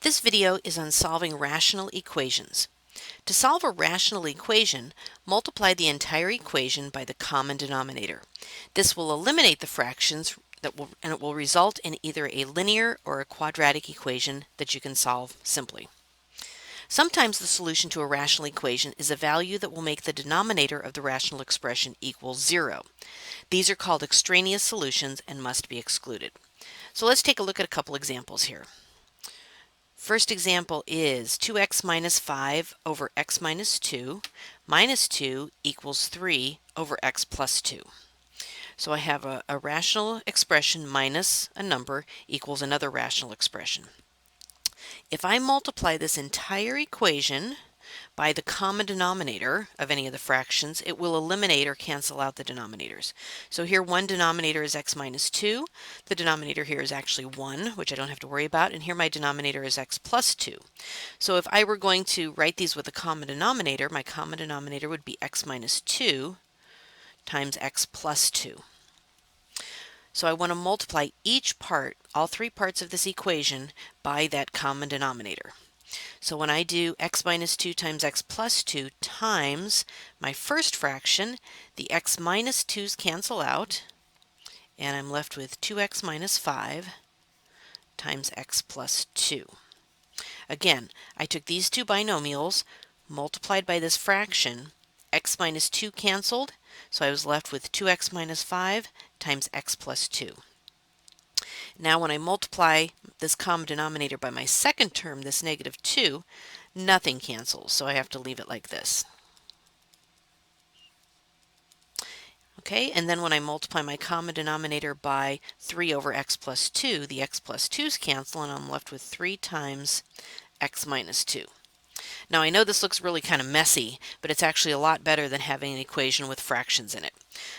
This video is on solving rational equations. To solve a rational equation, multiply the entire equation by the common denominator. This will eliminate the fractions and it will result in either a linear or a quadratic equation that you can solve simply. Sometimes the solution to a rational equation is a value that will make the denominator of the rational expression equal 0. These are called extraneous solutions and must be excluded. So let's take a look at a couple examples here. First example is 2x minus 5 over x minus 2 minus 2 equals 3 over x plus 2. So I have a rational expression minus a number equals another rational expression. If I multiply this entire equation by the common denominator of any of the fractions, it will eliminate or cancel out the denominators. So here one denominator is x minus 2. The denominator here is actually 1, which I don't have to worry about. And here my denominator is x plus 2. So if I were going to write these with a common denominator, my common denominator would be x minus 2 times x plus 2. So I want to multiply each part, all three parts of this equation, by that common denominator. So when I do x minus 2 times x plus 2 times my first fraction, the x minus 2's cancel out, and I'm left with 2x minus 5 times x plus 2. Again, I took these two binomials, multiplied by this fraction, x minus 2 canceled, so I was left with 2x minus 5 times x plus 2. Now when I multiply this common denominator by my second term, this negative 2, nothing cancels, so I have to leave it like this. Okay, and then when I multiply my common denominator by 3 over x plus 2, the x plus 2's cancel, and I'm left with 3 times x minus 2. Now I know this looks really kind of messy, but it's actually a lot better than having an equation with fractions in it.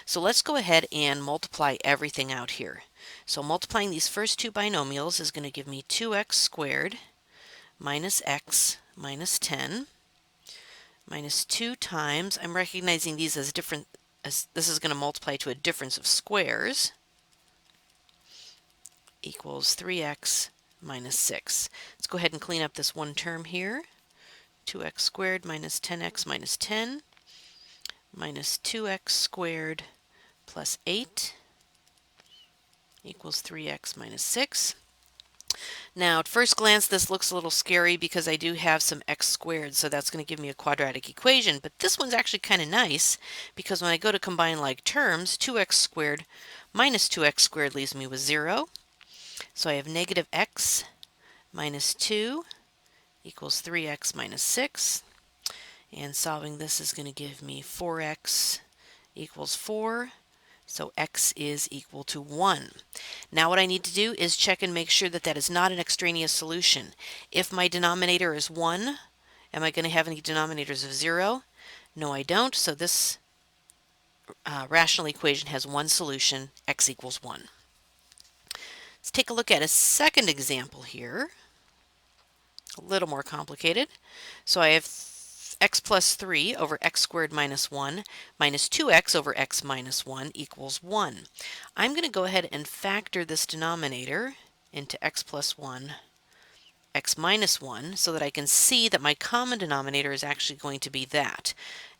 So let's go ahead and multiply everything out here. So multiplying these first two binomials is going to give me 2x squared minus x minus 10 minus 2 times, I'm recognizing these as different, as this is going to multiply to a difference of squares, equals 3x minus 6. Let's go ahead and clean up this one term here. 2x squared minus 10x minus 10 minus 2x squared plus 8 equals 3x minus 6. Now at first glance this looks a little scary because I do have some x squared, so that's going to give me a quadratic equation, but this one's actually kind of nice because when I go to combine like terms, 2x squared minus 2x squared leaves me with 0. So I have negative x minus 2 equals 3x minus 6, and solving this is going to give me 4x equals 4, so x is equal to 1. Now what I need to do is check and make sure that that is not an extraneous solution. If my denominator is 1, am I going to have any denominators of 0? No, I don't, so this rational equation has one solution, x equals 1. Let's take a look at a second example here. A little more complicated. So I have x plus 3 over x squared minus 1 minus 2x over x minus 1 equals 1. I'm going to go ahead and factor this denominator into x plus 1, x minus 1, so that I can see that my common denominator is actually going to be that,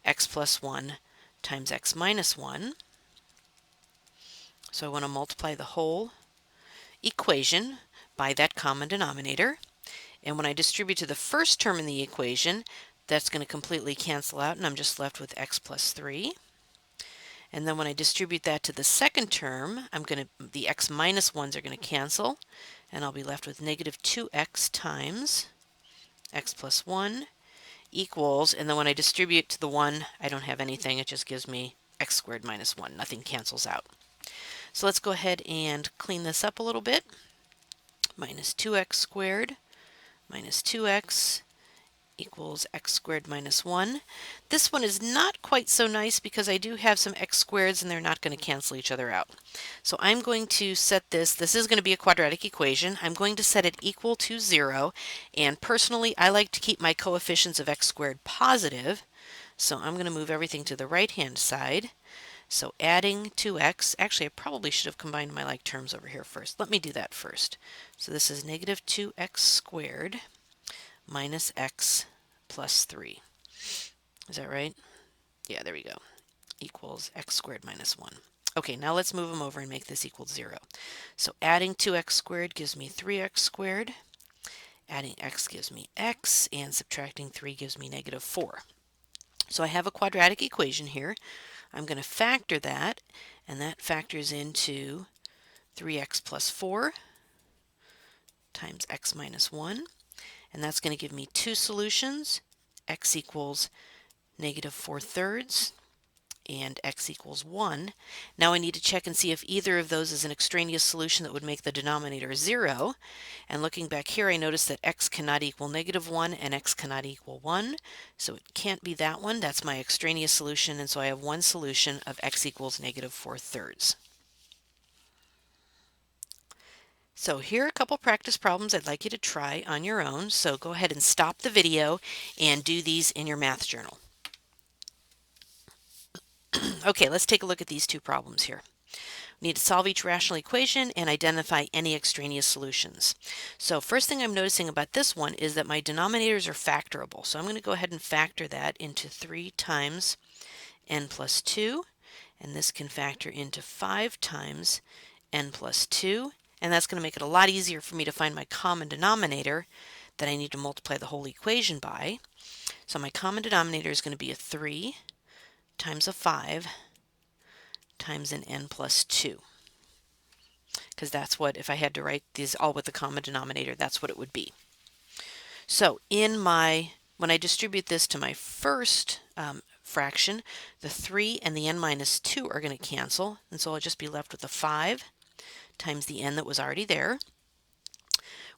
x plus 1 times x minus 1. So I want to multiply the whole equation by that common denominator. And when I distribute to the first term in the equation, that's going to completely cancel out, and I'm just left with x plus 3. And then when I distribute that to the second term, the x minus 1's are going to cancel, and I'll be left with negative 2x times x plus 1 equals, and then when I distribute to the 1, I don't have anything. It just gives me x squared minus 1. Nothing cancels out. So let's go ahead and clean this up a little bit. Minus 2x squared minus 2x equals x squared minus 1. This one is not quite so nice because I do have some x squareds and they're not going to cancel each other out. So I'm going to set this is going to be a quadratic equation. I'm going to set it equal to 0, and personally I like to keep my coefficients of x squared positive, so I'm going to move everything to the right hand side. So adding 2x, actually I probably should have combined my like terms over here first. Let me do that first. So this is negative 2x squared minus x plus 3. Is that right? Yeah, there we go. Equals x squared minus 1. Okay, now let's move them over and make this equal 0. So adding 2x squared gives me 3x squared. Adding x gives me x, and subtracting 3 gives me negative 4. So I have a quadratic equation here. I'm going to factor that, and that factors into 3x plus 4 times x minus 1. And that's going to give me two solutions. X equals negative 4/3 and x equals 1. Now I need to check and see if either of those is an extraneous solution that would make the denominator 0. And looking back here, I notice that x cannot equal negative 1 and x cannot equal 1. So it can't be that one. That's my extraneous solution, and so I have one solution of x equals negative 4/3. So here are a couple practice problems I'd like you to try on your own. So go ahead and stop the video and do these in your math journal. Okay, let's take a look at these two problems here. We need to solve each rational equation and identify any extraneous solutions. So first thing I'm noticing about this one is that my denominators are factorable. So I'm going to go ahead and factor that into 3 times n plus 2, and this can factor into 5 times n plus 2, and that's going to make it a lot easier for me to find my common denominator that I need to multiply the whole equation by. So my common denominator is going to be a 3 times a 5 times an n plus 2. Because that's what, if I had to write these all with the common denominator, that's what it would be. So when I distribute this to my first fraction, the 3 and the n minus 2 are going to cancel, and so I'll just be left with the 5 times the n that was already there.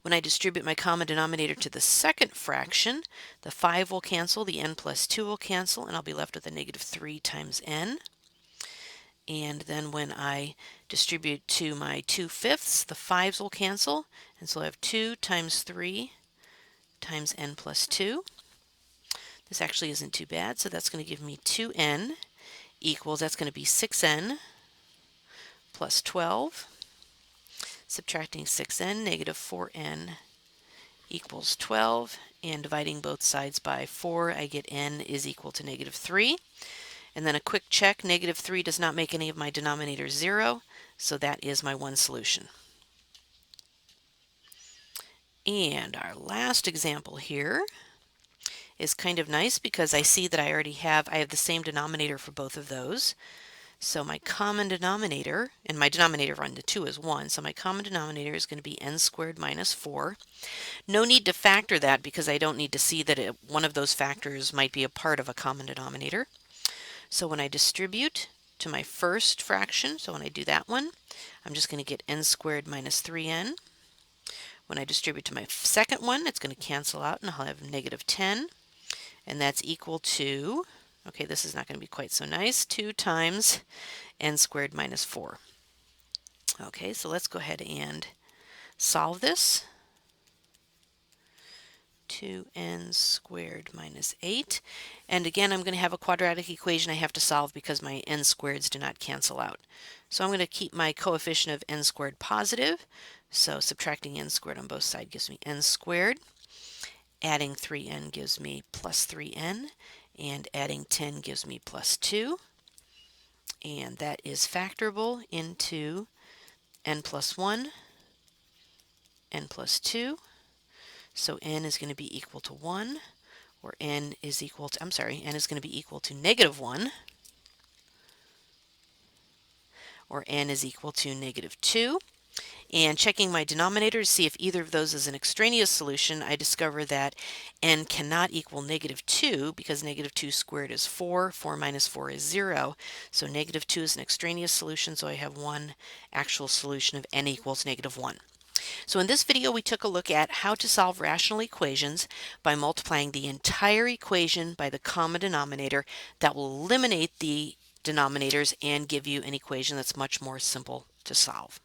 When I distribute my common denominator to the second fraction, the 5 will cancel, the n plus 2 will cancel, and I'll be left with a negative 3 times n. And then when I distribute to my 2/5, the 5's will cancel, and so I have 2 times 3 times n plus 2. This actually isn't too bad, so that's going to give me 2n equals, that's going to be 6n plus 12. Subtracting 6n, negative 4n equals 12, and dividing both sides by 4, I get n is equal to negative 3. And then a quick check, negative 3 does not make any of my denominators 0, so that is my one solution. And our last example here is kind of nice because I see that I have the same denominator for both of those. So my common denominator, and my denominator on the 2 is 1, so my common denominator is going to be n squared minus 4. No need to factor that because I don't need to see that one of those factors might be a part of a common denominator. So when I distribute to my first fraction, so when I do that one, I'm just going to get n squared minus 3n. When I distribute to my second one, it's going to cancel out and I'll have negative 10. And that's equal to, okay, this is not going to be quite so nice, 2 times n squared minus 4. Okay, so let's go ahead and solve this. 2n squared minus 8. And again, I'm going to have a quadratic equation I have to solve because my n squareds do not cancel out. So I'm going to keep my coefficient of n squared positive. So subtracting n squared on both sides gives me n squared. Adding 3n gives me plus 3n. And adding 10 gives me plus 2. And that is factorable into n plus 1, n plus 2. So n is going to be equal to 1, or n is equal to, n is going to be equal to negative 1, or n is equal to negative 2. And checking my denominator to see if either of those is an extraneous solution, I discover that n cannot equal negative 2 because negative 2 squared is 4. 4 minus 4 is 0. So negative 2 is an extraneous solution, so I have one actual solution of n equals negative 1. So in this video, we took a look at how to solve rational equations by multiplying the entire equation by the common denominator. That will eliminate the denominators and give you an equation that's much more simple to solve.